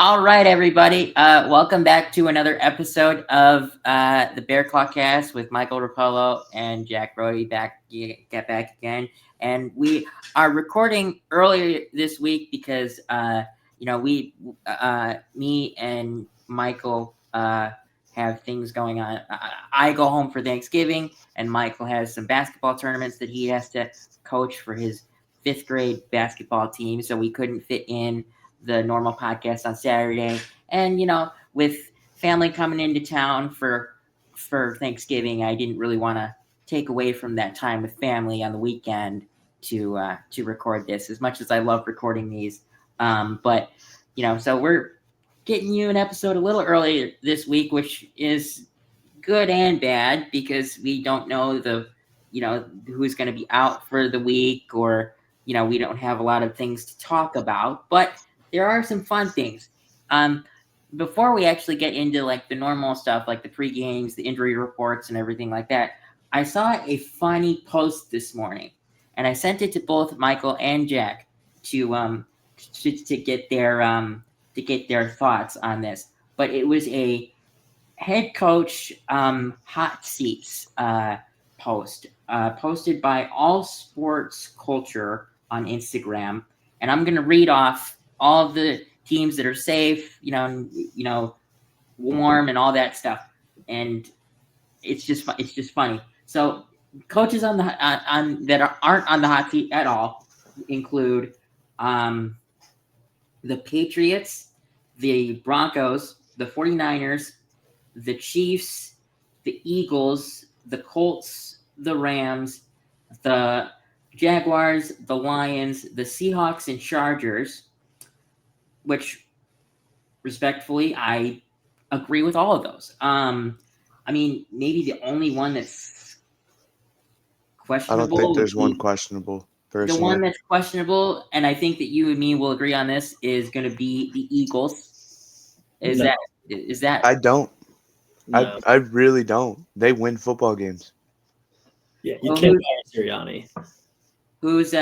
All right, everybody. Welcome back to another episode of the Bear Claw Cast with Michael Rapolo and Jack Brody. Get back again, and we are recording earlier this week because me and Michael have things going on. I go home for Thanksgiving, and Michael has some basketball tournaments that he has to coach for his fifth grade basketball team, so we couldn't fit in the normal podcast on Saturday. And with family coming into town for Thanksgiving, I didn't really want to take away from that time with family on the weekend to record this, as much as I love recording these. But so we're getting you an episode a little earlier this week, which is good and bad because we don't know who's going to be out for the week, or we don't have a lot of things to talk about, but there are some fun things. Before we actually get into like the normal stuff, like the pre-games, the injury reports, and everything like that, I saw a funny post this morning, and I sent it to both Michael and Jack to get their thoughts on this. But it was a head coach hot seats post posted by All Sports Culture on Instagram, and I'm gonna read off all of the teams that are safe, warm and all that stuff, and it's just funny. So coaches on the that aren't on the hot seat at all include the Patriots, the Broncos, the 49ers, the Chiefs, the Eagles, the Colts, the Rams, the Jaguars, the Lions, the Seahawks, and Chargers, which, respectfully, I agree with all of those. I mean, maybe the only one that's questionable. I don't think there's one questionable. Personally. The one that's questionable, and I think that you and me will agree on this, is going to be the Eagles. Is that? I don't. No. I really don't. They win football games. Yeah, you can't buy Sirianni. Who's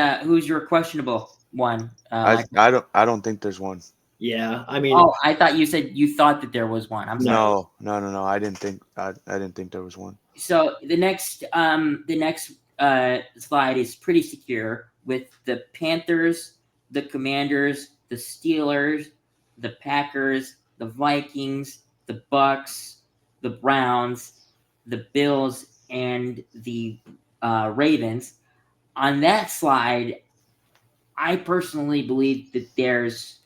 your questionable one? I don't think there's one. Yeah, I mean. Oh, I thought you said you thought that there was one. I'm sorry. No. I didn't think there was one. So the next slide is pretty secure with the Panthers, the Commanders, the Steelers, the Packers, the Vikings, the Bucks, the Browns, the Bills, and the Ravens. On that slide, I personally believe that there's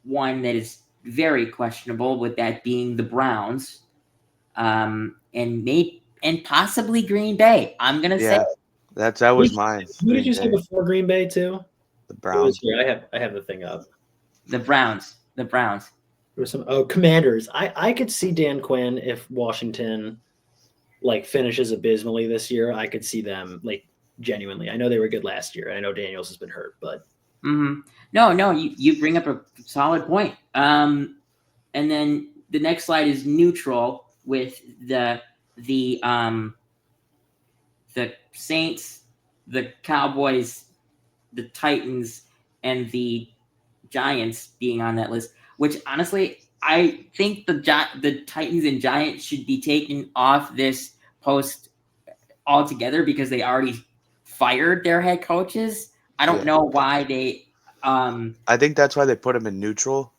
one that is very questionable, with that being the Browns, and possibly Green Bay. I'm gonna say that was mine. Who did you say before Green Bay too? The Browns. I have the thing up. The Browns. There was some Commanders. I could see Dan Quinn if Washington finishes abysmally this year. I could see them genuinely. I know they were good last year. I know Daniels has been hurt, but no, you bring up a solid point. And then the next slide is neutral with the Saints, the Cowboys, the Titans, and the Giants being on that list, which honestly I think the Titans and Giants should be taken off this post altogether because they already fired their head coaches. I don't know why they I think that's why they put them in neutral,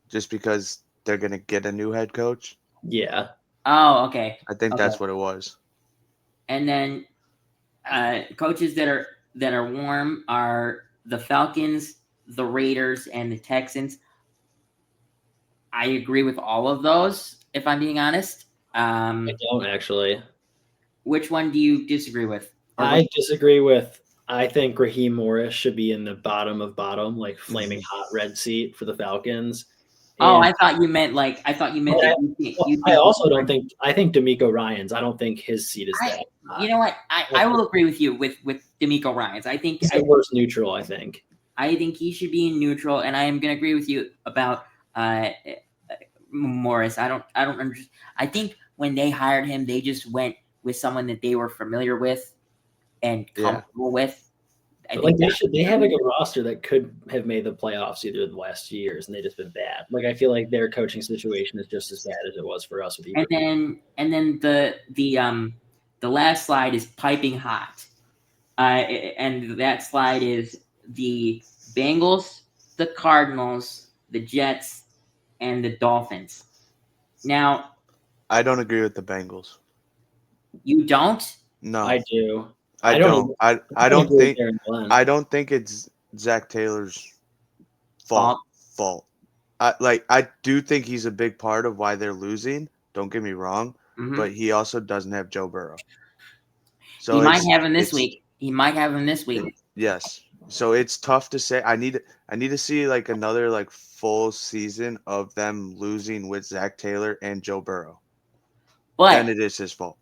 just because they're going to get a new head coach. Yeah. Oh, okay. I think that's what it was. And then coaches that are warm are the Falcons, the Raiders, and the Texans. I agree with all of those, if I'm being honest. I don't actually. Which one do you disagree with? I disagree with. I think Raheem Morris should be in the bottom of bottom, flaming hot red seat for the Falcons. And I thought you meant I also don't think. I think D'Amico Ryans. I don't think his seat is that. You know what? I will agree with you with D'Amico Ryans. I think he's the worst neutral. I think he should be in neutral, and I am going to agree with you about Morris. I don't understand. I think when they hired him, they just went with someone that they were familiar with and comfortable with. Like they have like a roster that could have made the playoffs either of the last 2 years, and they've just been bad. Like I feel like their coaching situation is just as bad as it was for us with Eber. And then the last slide is piping hot, and that slide is the Bengals, the Cardinals, the Jets, and the Dolphins. Now, I don't agree with the Bengals. you don't? No, I do. I don't. I don't think. I don't think it's Zach Taylor's fault. I do think he's a big part of why they're losing. Don't get me wrong, but he also doesn't have Joe Burrow. So he might have him this week. He might have him this week. Yes. So it's tough to say. I need to see like another like full season of them losing with Zach Taylor and Joe Burrow. But then it is his fault.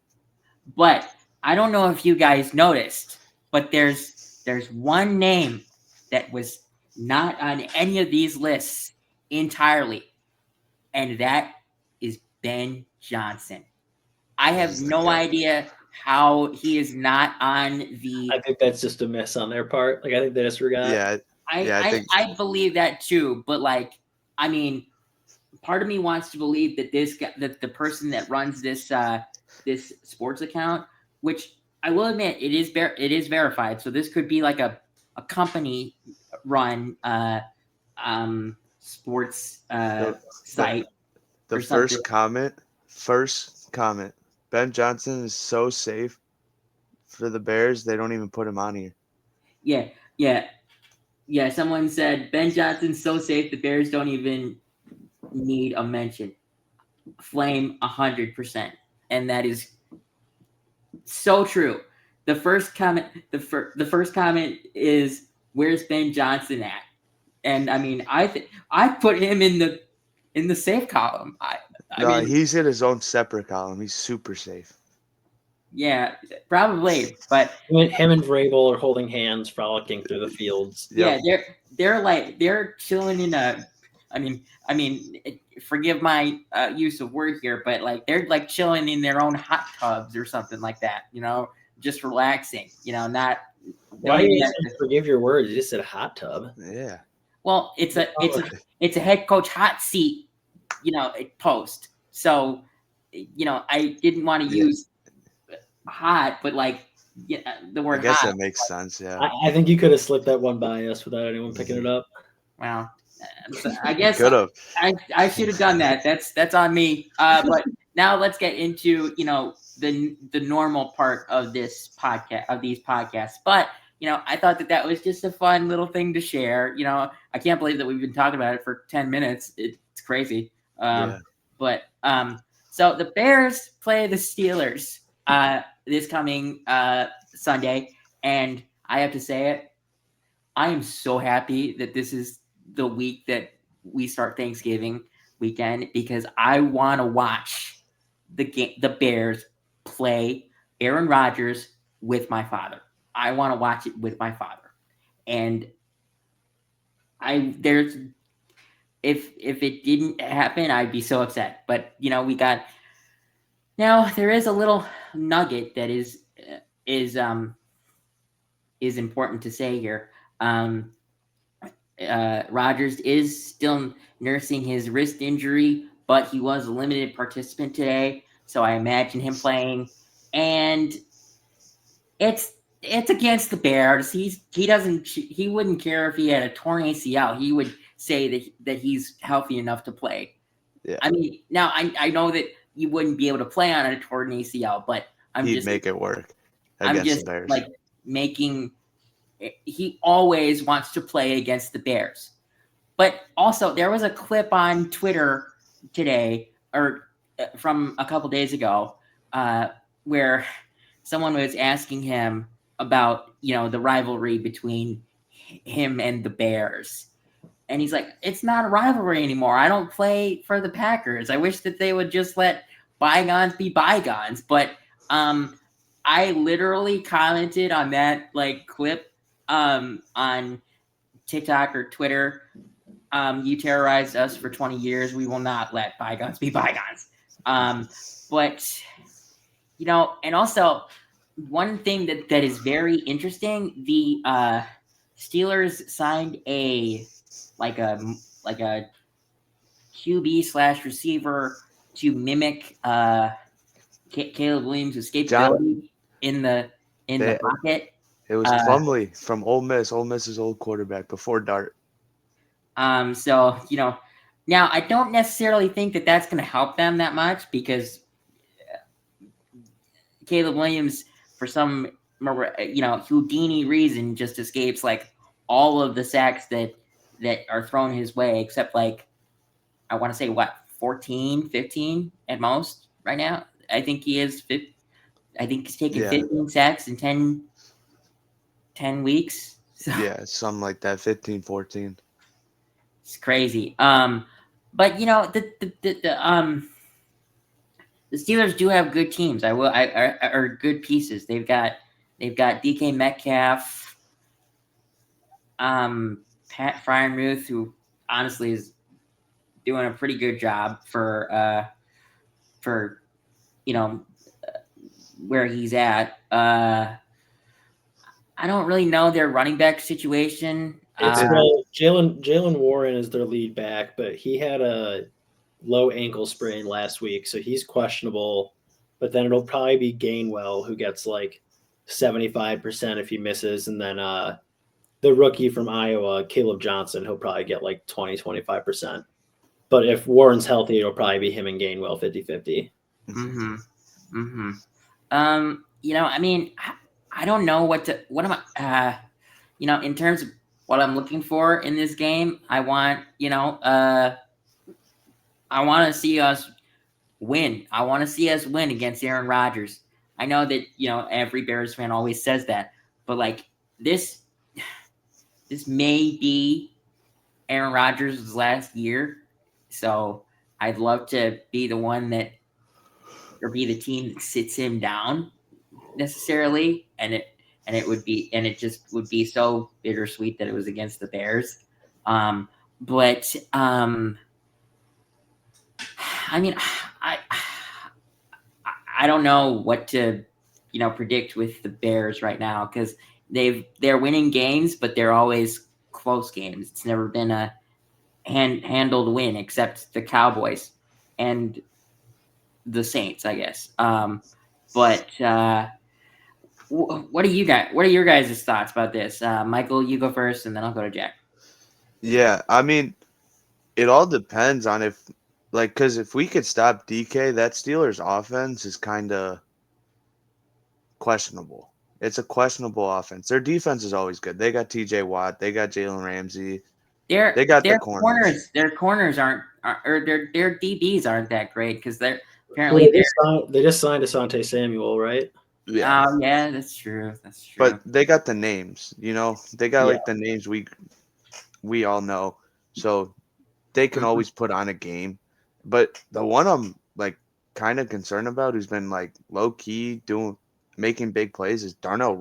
But I don't know if you guys noticed, but there's one name that was not on any of these lists entirely, and that is Ben Johnson. I have no idea how he is not on the. I think that's just a miss on their part. Like I think they just forgot. Yeah, I believe that too. But like, I mean, part of me wants to believe that that the person that runs this this sports account, which I will admit it is verified. So this could be like a company run sports site. The first comment. Ben Johnson is so safe for the Bears. They don't even put him on here. Yeah. Someone said Ben Johnson's so safe the Bears don't even need a mention. Flame 100%, and that is so true. The first comment is, "Where's Ben Johnson at?" And I mean, I put him in the safe column. I mean, he's in his own separate column. He's super safe. Yeah, probably. But him and Vrabel are holding hands, frolicking through the fields. Yeah, they're chilling in a. I mean, forgive my use of word here, but like they're like chilling in their own hot tubs or something like that. You know, just relaxing. You know, not. Why do you forgive your words? You just said hot tub. Yeah. Well, it's a head coach hot seat. You know, post. So, you know, I didn't want to use hot, but like the word. I guess hot, that makes sense. Yeah. I think you could have slipped that one by us without anyone picking it up. Well, I guess I should have done that. That's on me. But now let's get into the normal part of this podcast these podcasts. But I thought that was just a fun little thing to share. I can't believe that we've been talking about it for 10 minutes. It's crazy. But so the Bears play the Steelers this coming Sunday, and I have to say it. I am so happy that this is the week that we start Thanksgiving weekend, because I want to watch the Bears play Aaron Rodgers with my father. I want to watch it with my father, and if it didn't happen, I'd be so upset. But we got now. There is a little nugget that is important to say here. Rodgers is still nursing his wrist injury, but he was a limited participant today, so I imagine him playing. And it's against the Bears. He wouldn't care if he had a torn ACL. He would say that he's healthy enough to play. Yeah. I mean, now I know that you wouldn't be able to play on a torn ACL, but he'd make it work. I'm just the Bears. like making. He always wants to play against the Bears. But also, there was a clip on Twitter today, or from a couple days ago, where someone was asking him about, the rivalry between him and the Bears. And he's like, it's not a rivalry anymore. I don't play for the Packers. I wish that they would just let bygones be bygones. But I literally commented on that clip on TikTok or Twitter. You terrorized us for 20 years. We will not let bygones be bygones. But and also one thing that is very interesting, the Steelers signed a QB / receiver to mimic Caleb Williams' escapability in the pocket. It was Plumlee from Ole Miss, Ole Miss's old quarterback before Dart. So now I don't necessarily think that that's going to help them that much because Caleb Williams, for some Houdini reason, just escapes like all of the sacks that are thrown his way, except like I want to say 14, 15 at most right now. I think he is. I think he's taken 15 sacks in 10 weeks. So. Yeah, something like that, 15, 14. It's crazy. But the Steelers do have good teams. Are good pieces. They've got DK Metcalf, Pat Freiermuth, who honestly is doing a pretty good job for where he's at. I don't really know their running back situation. Jalen Warren is their lead back, but he had a low ankle sprain last week, so he's questionable. But then it'll probably be Gainwell who gets like 75% if he misses, and then the rookie from Iowa, Caleb Johnson, he'll probably get like 20-25%. But if Warren's healthy, it'll probably be him and Gainwell 50-50. I mean, I don't know what am I, in terms of what I'm looking for in this game. I want to see us win. I want to see us win against Aaron Rodgers. I know that, every Bears fan always says that, but like this may be Aaron Rodgers' last year. So I'd love to be the one or be the team that sits him down necessarily. And it just would be so bittersweet that it was against the Bears. I mean, I don't know what to, predict with the Bears right now because they're winning games, but they're always close games. It's never been a handled win except the Cowboys and the Saints, I guess. What are your guys' thoughts about this? Michael, you go first, and then I'll go to Jack. Yeah, I mean, it all depends on because if we could stop DK, that Steelers offense is kind of questionable. It's a questionable offense. Their defense is always good. They got TJ Watt. They got Jalen Ramsey. They got their corners. Their corners their DBs aren't that great because they're apparently they just signed Asante Samuel, right? Yeah. Oh yeah, that's true. But they got the names, They got like the names we all know, so they can always put on a game. But the one I'm like kind of concerned about, who's been like low key making big plays, is Darnell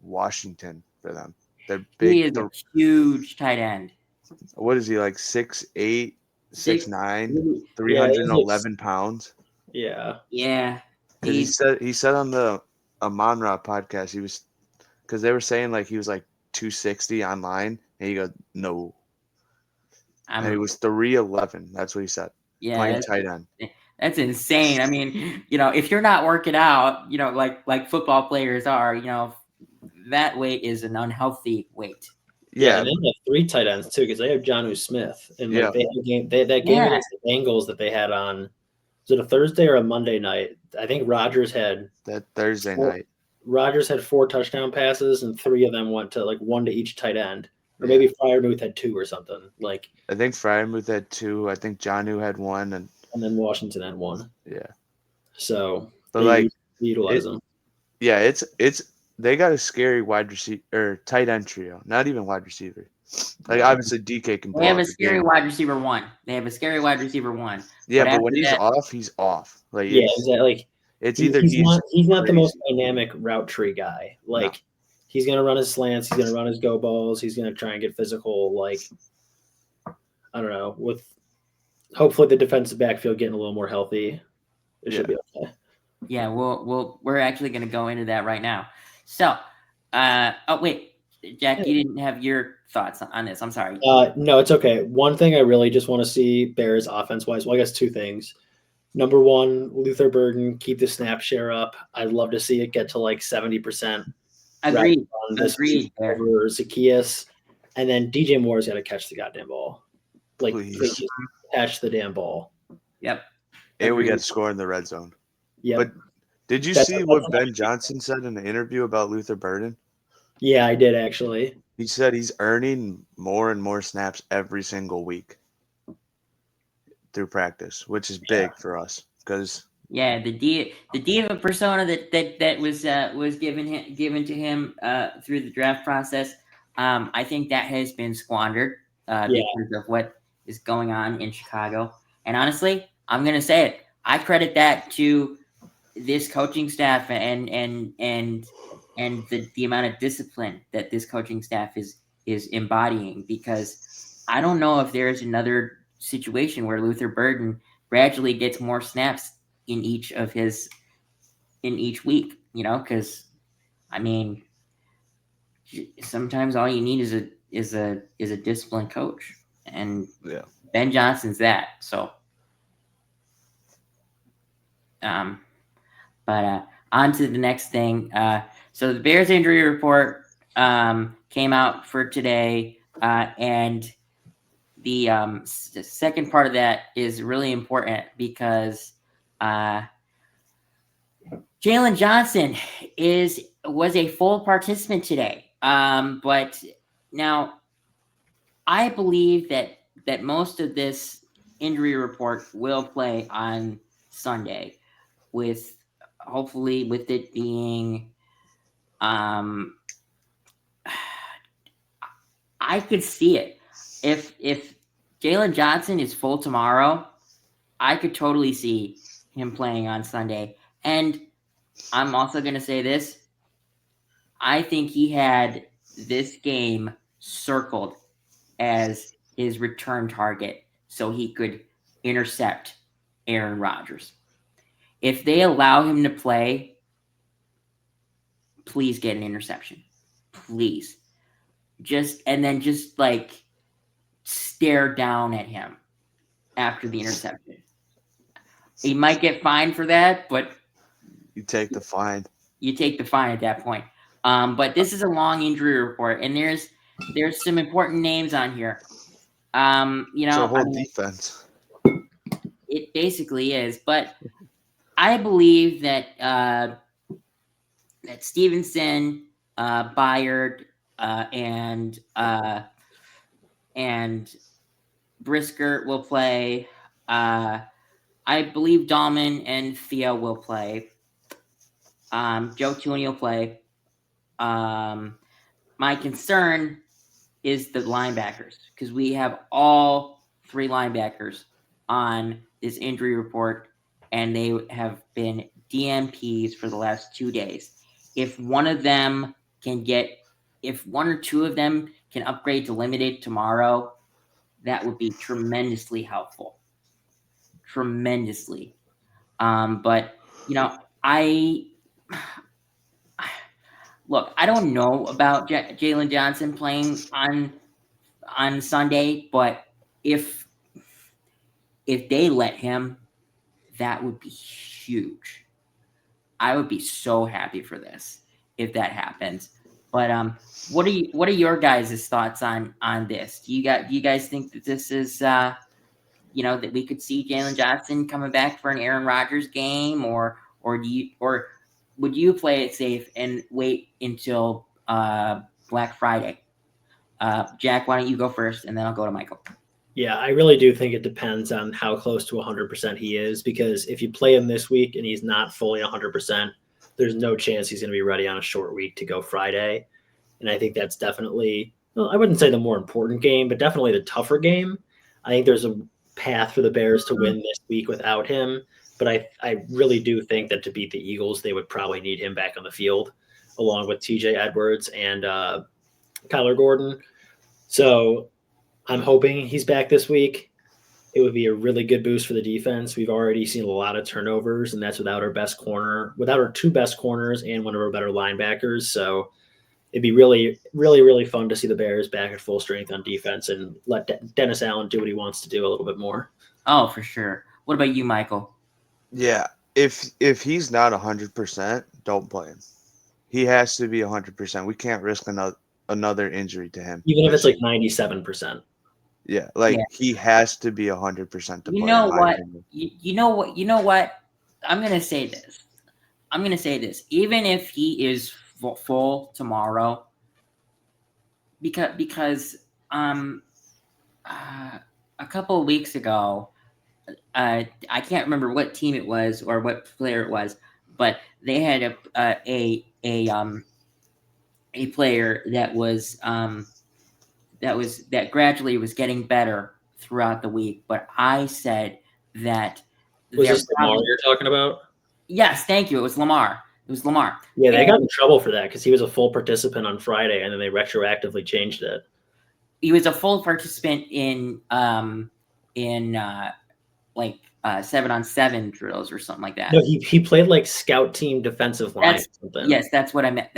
Washington for them. They're big. He is a huge tight end. What is he, like 6'8", 6'9", 311 pounds? Yeah. Yeah. He said on the Amon-Ra podcast, because they were saying like he was like 260 online, and he goes, no. And he was 311. That's what he said. Yeah. Playing tight end. That's insane. I mean, if you're not working out, like football players are, that weight is an unhealthy weight. Yeah, and they have 3 tight ends too, because they have Jonnu Smith, and like they had that game against the Bengals that they had on. Was it a Thursday or a Monday night? I think Rodgers had that Thursday night. Rodgers had 4 touchdown passes, and 3 of them went to like 1 to each tight end, or maybe Freiermuth had 2 or something. Like I think Freiermuth had 2. I think Jonnu had 1, and then Washington had 1. Yeah. So, but like utilize them. Yeah, it's they got a scary wide receiver or tight end trio. Not even wide receiver. Like obviously DK can. They have a scary wide receiver 1. They have a scary wide receiver 1. Yeah, but when he's off, he's off. Like it's either he's not the most dynamic route tree guy. Like he's gonna run his slants, he's gonna run his go balls, he's gonna try and get physical. Like I don't know. With hopefully the defensive backfield getting a little more healthy, it should be okay. Yeah, we're actually gonna go into that right now. So Oh wait, Jack, you didn't have your thoughts on this. I'm sorry. No, it's okay. One thing I really just want to see Bears offense-wise, well, I guess two things. Number one, Luther Burden, keep the snap share up. I'd love to see it get to like 70%. Agreed. This Agreed. over Zacchaeus. And then DJ Moore's got to catch the goddamn ball. Like, please catch the damn ball. Yep. And we got to score in the red zone. Yeah. But did you see what Ben Johnson said in the interview about Luther Burden? Yeah, I did actually. He said he's earning more and more snaps every single week through practice, which is big for us because the diva persona that was given to him through the draft process. I think that has been squandered because of what is going on in Chicago. And honestly, I'm gonna say it. I credit that to this coaching staff and the amount of discipline that this coaching staff is embodying, because I don't know if there's another situation where Luther Burden gradually gets more snaps in each week, because I mean, sometimes all you need is a disciplined coach, and Ben Johnson's that. So but on to the next thing. So the Bears injury report came out for today, and the second part of that is really important because Jalen Johnson was a full participant today. But now I believe that most of this injury report will play on Sunday, hopefully with it being I could see it. If Jalen Johnson is full tomorrow, I could totally see him playing on Sunday. And I'm also going to say this. I think he had this game circled as his return target so he could intercept Aaron Rodgers. If they allow him to play, please get an interception. Please. Just like stare down at him after the interception. He might get fined for that, but you take the fine. You take the fine at that point. But this is a long injury report, and there's some important names on here. It's a whole defense. It basically is, but I believe that Stevenson, Byard, and Brisker will play. I believe Dahlman and Theo will play. Joe Tooney will play. My concern is the linebackers, because we have all three linebackers on this injury report, and they have been DNPs for the last 2 days. If one or two of them can upgrade to limited tomorrow, that would be tremendously helpful. Tremendously. But I don't know about Jalen Johnson playing on Sunday, but if they let him, that would be huge. I would be so happy for this if that happens. But what are your guys' thoughts on this? Do you guys think that this is that we could see Jalen Johnson coming back for an Aaron Rodgers game, or would you play it safe and wait until Black Friday? Jack, why don't you go first, and then I'll go to Michael. Yeah, I really do think it depends on how close to 100% he is, because if you play him this week and he's not fully 100%, there's no chance he's going to be ready on a short week to go Friday. And I think that's definitely, I wouldn't say the more important game, but definitely the tougher game. I think there's a path for the Bears to win this week without him. But I really do think that to beat the Eagles, they would probably need him back on the field, along with TJ Edwards and Kyler Gordon. So I'm hoping he's back this week. It would be a really good boost for the defense. We've already seen a lot of turnovers, and that's without our two best corners and one of our better linebackers. So it'd be really, really, really fun to see the Bears back at full strength on defense and let Dennis Allen do what he wants to do a little bit more. Oh, for sure. What about you, Michael? Yeah, if he's not 100%, don't play him. He has to be 100%. We can't risk another injury to him. Even if it's like 97%. Yeah, he has to be 100% to play. You know what? You know what? You know what? I'm gonna say this. Even if he is full tomorrow, because a couple of weeks ago, I can't remember what team it was or what player it was, but they had a player that gradually was getting better throughout the week. But I said that was this Lamar you're talking about? Yes, thank you. It was Lamar. Yeah, they got in trouble for that because he was a full participant on Friday, and then they retroactively changed it. He was a full participant in 7-on-7 drills or something like that. No, he played like scout team defensive line or something. Yes, that's what I meant.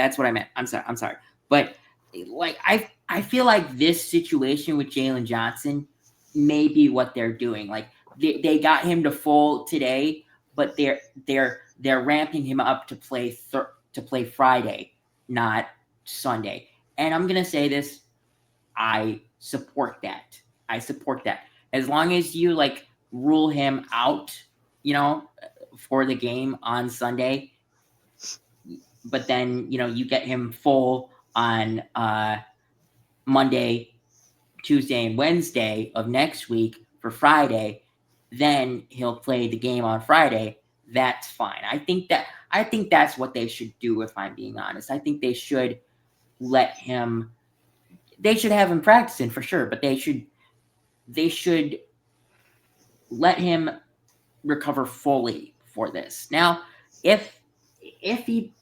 I'm sorry. But like I feel like this situation with Jalen Johnson may be what they're doing. Like they got him to full today, but they're ramping him up to play Friday, not Sunday. And I'm gonna say this, I support that. As long as you like rule him out, for the game on Sunday, but then you get him full on Monday, Tuesday, and Wednesday of next week for Friday, then he'll play the game on Friday. That's fine. I think that's what they should do, if I'm being honest. I think they should have him practicing for sure, but they should let him recover fully for this. Now, if he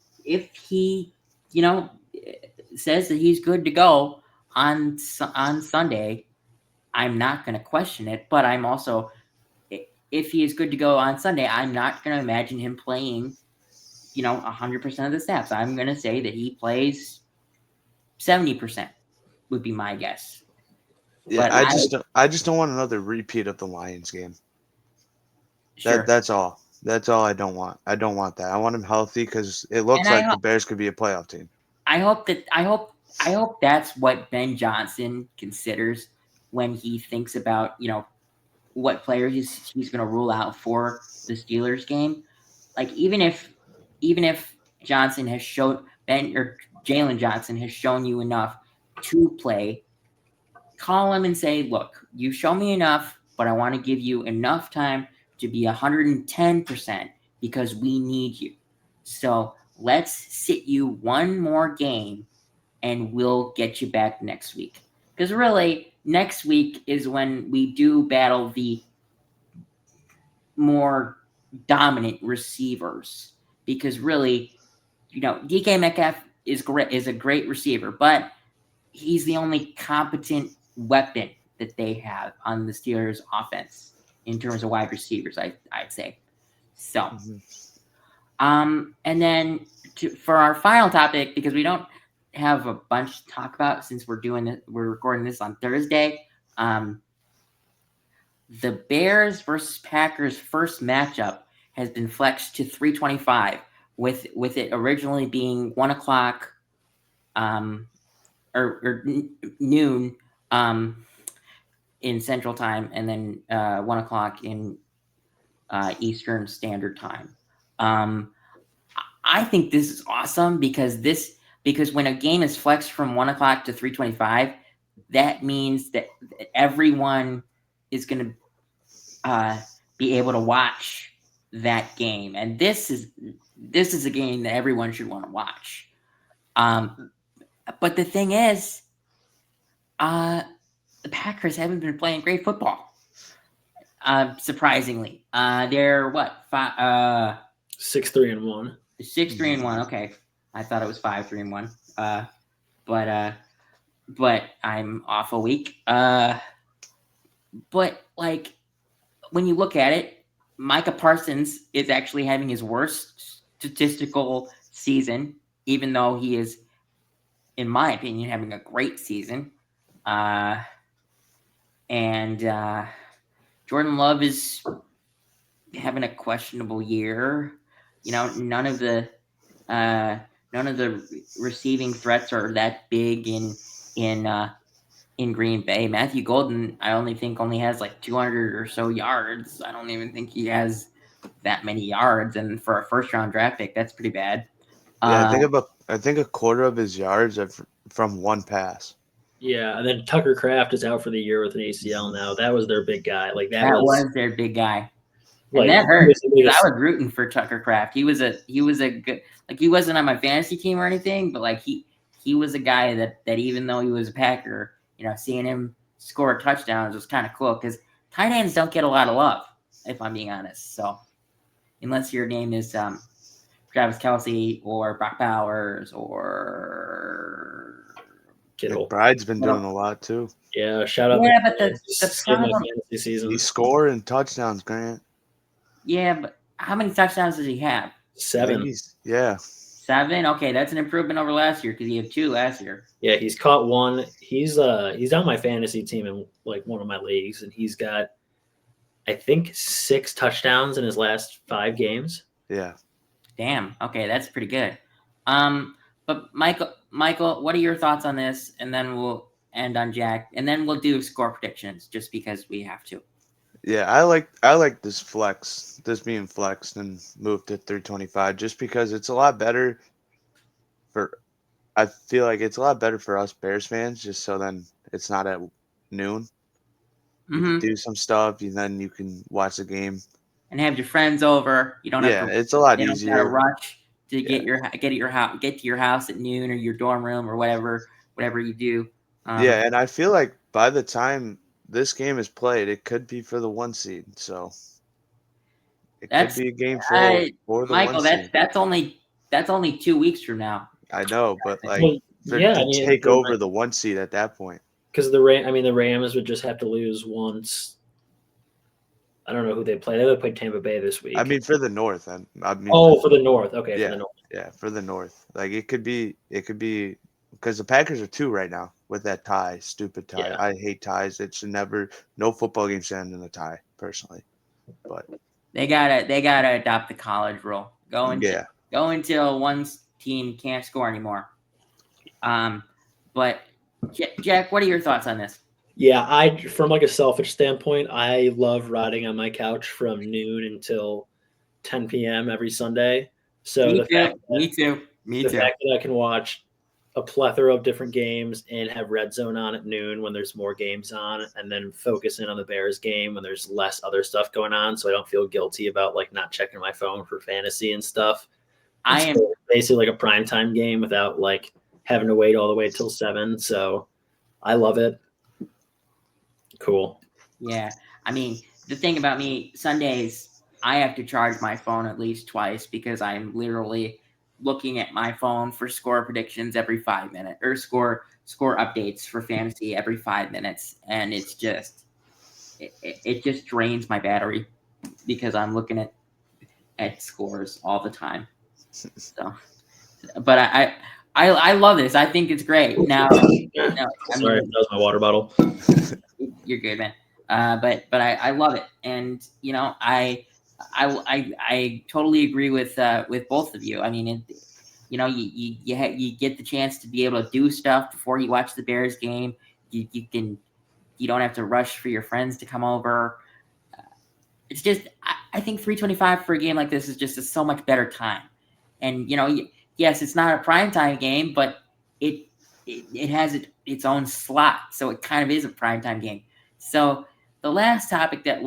says that he's good to go on Sunday, I'm not going to question it, but I'm also, if he is good to go on Sunday, I'm not going to imagine him playing 100% of the snaps. I'm going to say that he plays 70% would be my guess. Yeah, I just don't want another repeat of the Lions game. Sure. That's all. That's all I don't want. I don't want that. I want him healthy because it looks like the Bears could be a playoff team. I hope that's what Ben Johnson considers when he thinks about what player he's going to rule out for the Steelers game. Like even if Johnson has shown Jalen Johnson has shown you enough to play, call him and say, look, you show me enough, but I want to give you enough time to be 110% because we need you. So let's sit you one more game and we'll get you back next week. Because really, next week is when we do battle the more dominant receivers. Because really, DK Metcalf is a great receiver, but he's the only competent weapon that they have on the Steelers offense in terms of wide receivers, I'd say. So, and then for our final topic, because we don't have a bunch to talk about since we're recording this on Thursday. The Bears versus Packers first matchup has been flexed to 3:25, with it originally being 1:00 or noon in Central Time, and then 1:00 in Eastern Standard Time. I think this is awesome because when a game is flexed from 1:00 to 3:25, that means that everyone is going to be able to watch that game, and this is a game that everyone should want to watch. But the thing is, the Packers haven't been playing great football. Surprisingly, they're 6-3-1. 6-3-1. Okay, I thought it was 5-3-1. But I'm off a week. But like when you look at it, Micah Parsons is actually having his worst statistical season, even though he is in my opinion, having a great season. And Jordan Love is having a questionable year. None of the receiving threats are that big in Green Bay. Matthew Golden, I only has like 200 or so yards. I don't even think he has that many yards, and for a first-round draft pick, that's pretty bad. Yeah, I think a quarter of his yards are from one pass. Yeah, and then Tucker Kraft is out for the year with an ACL now. That was their big guy. Like that was their big guy. And like, that hurt. I was rooting for Tucker Kraft. He was a good, like, he wasn't on my fantasy team or anything, but like he was a guy that even though he was a Packer, seeing him score touchdowns was kind of cool because tight ends don't get a lot of love, if I'm being honest. So unless your name is Travis Kelce or Brock Bowers or Kittle. McBride's been doing a lot too. Yeah, shout out. Yeah, but that's fantasy season. He's scoring touchdowns, Grant. Yeah, but how many touchdowns does he have? 7. 7? Okay, that's an improvement over last year because he had 2 last year. Yeah, he's caught 1. He's on my fantasy team in like one of my leagues, and he's got, I think, 6 touchdowns in his last 5 games. Yeah. Damn. Okay, that's pretty good. But Michael, what are your thoughts on this? And then we'll end on Jack, and then we'll do score predictions just because we have to. Yeah, I like this being flexed and moved to 325 just because it's a lot better I feel like it's a lot better for us Bears fans just so then it's not at noon. You can do some stuff and then you can watch the game and have your friends over. You don't have to. It's a lot easier. Don't rush to get to your house at noon or your dorm room or whatever you do. And I feel like by the time this game is played, it could be for the 1 seed. So it could be a game for the Michael, 1 seed. That's only 2 weeks from now. I know, but take over the 1 seed at that point. Because the Rams would just have to lose once. I don't know who they play. They played Tampa Bay this week. I mean, for the North. For the North. Okay, yeah, for the North. Yeah, for the North. Like it could be because the Packers are 2 right now with that tie, stupid tie. Yeah. I hate ties. It should no football game should end in a tie, personally. But they gotta adopt the college rule. Go until one team can't score anymore. But Jack, what are your thoughts on this? Yeah, from like a selfish standpoint, I love riding on my couch from noon until 10 p.m. every Sunday. So me too. The fact that I can watch a plethora of different games and have Red Zone on at noon when there's more games on, and then focus in on the Bears game when there's less other stuff going on, so I don't feel guilty about like not checking my phone for fantasy and stuff. I am basically like a primetime game without like having to wait all the way till 7. So I love it. Cool. Yeah. I mean, the thing about me, Sundays, I have to charge my phone at least twice because I'm literally looking at my phone for score predictions every 5 minutes or score updates for fantasy every 5 minutes. And it's just, it just drains my battery because I'm looking at scores all the time. So, but I love this. I think it's great. Now, sorry, that was my water bottle. You're good, man. But I love it, and I totally agree with both of you. I mean, you get the chance to be able to do stuff before you watch the Bears game. You don't have to rush for your friends to come over. It's just I think 325 for a game like this is just a so much better time. And yes, it's not a primetime game, but it has its own slot, so it kind of is a primetime game. So the last topic that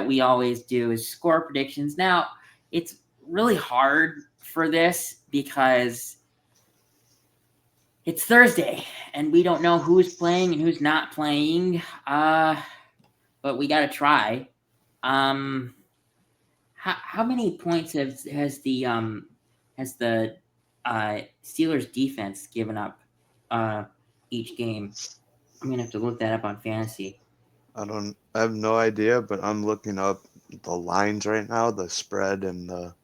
we always do is score predictions. Now, it's really hard for this because it's Thursday and we don't know who's playing and who's not playing. But we got to try. How many points has the Steelers defense given up each game? I'm gonna have to look that up on fantasy. I have no idea, but I'm looking up the lines right now, the spread and the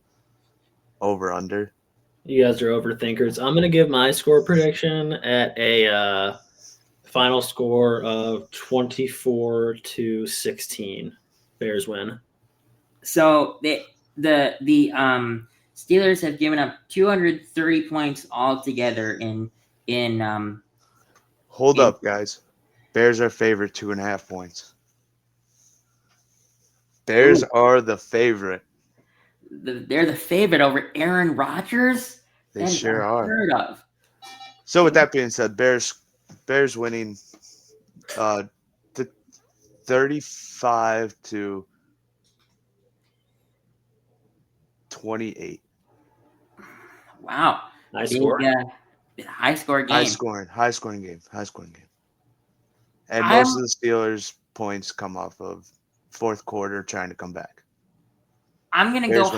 over under. You guys are overthinkers. I'm gonna give my score prediction at a final score of 24-16. Bears win. So the Steelers have given up 230 points altogether in Hold up, guys. Bears are favorite 2.5 points. Bears are the favorite. They're the favorite over Aaron Rodgers. They sure are. Unheard of. So with that being said, Bears winning 35-28. Wow. High score. High score game. High scoring game. And most of the Steelers' points come off of fourth quarter trying to come back. I'm gonna go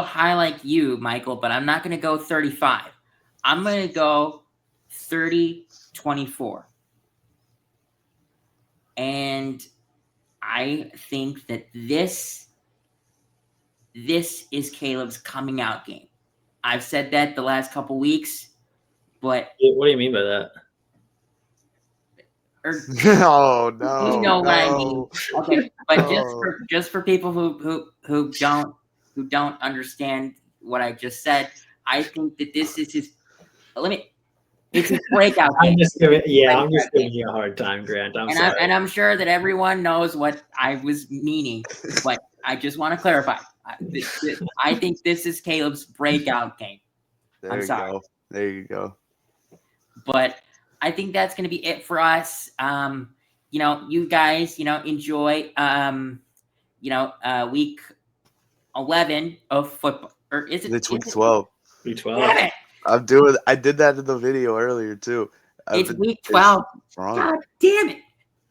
high like you, Michael, but I'm not gonna go 35. I'm gonna go 30-24. And I think that this is Caleb's coming out game. I've said that the last couple weeks, but what do you mean by that? Oh no! You know what I mean. Okay, but just for people who don't understand what I just said, I think that this is his. It's his breakout game. I'm just giving you a hard time, Grant. I'm sorry. I'm sure that everyone knows what I was meaning, but I just want to clarify. I think this is Caleb's breakout game. There you go. But I think that's going to be it for us. You guys, enjoy, week 11 of football. Or is it? It's week 12. Week 12. Damn it. I did that in the video earlier too. It's week 12. God damn it.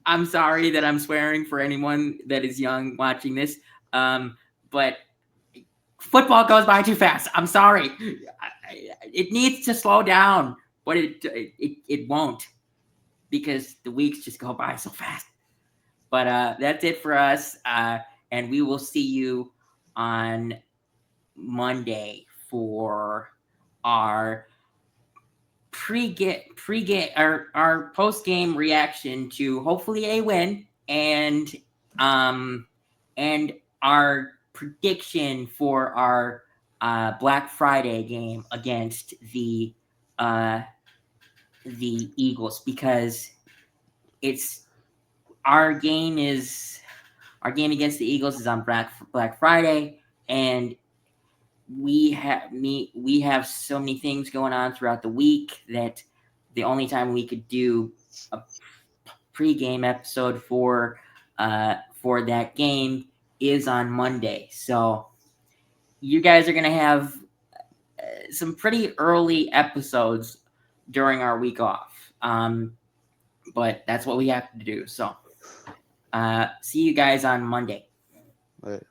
I'm sorry that I'm swearing for anyone that is young watching this. But football goes by too fast. I'm sorry. It needs to slow down, but it won't, because the weeks just go by so fast. But that's it for us. And we will see you on Monday for our our post-game reaction to hopefully a win, and our prediction for our Black Friday game against the Eagles, because it's our game against the Eagles is on Black Friday, and we have so many things going on throughout the week that the only time we could do a pre-game episode for that game is on Monday. So you guys are going to have some pretty early episodes during our week off. But that's what we have to do. So see you guys on Monday. Right.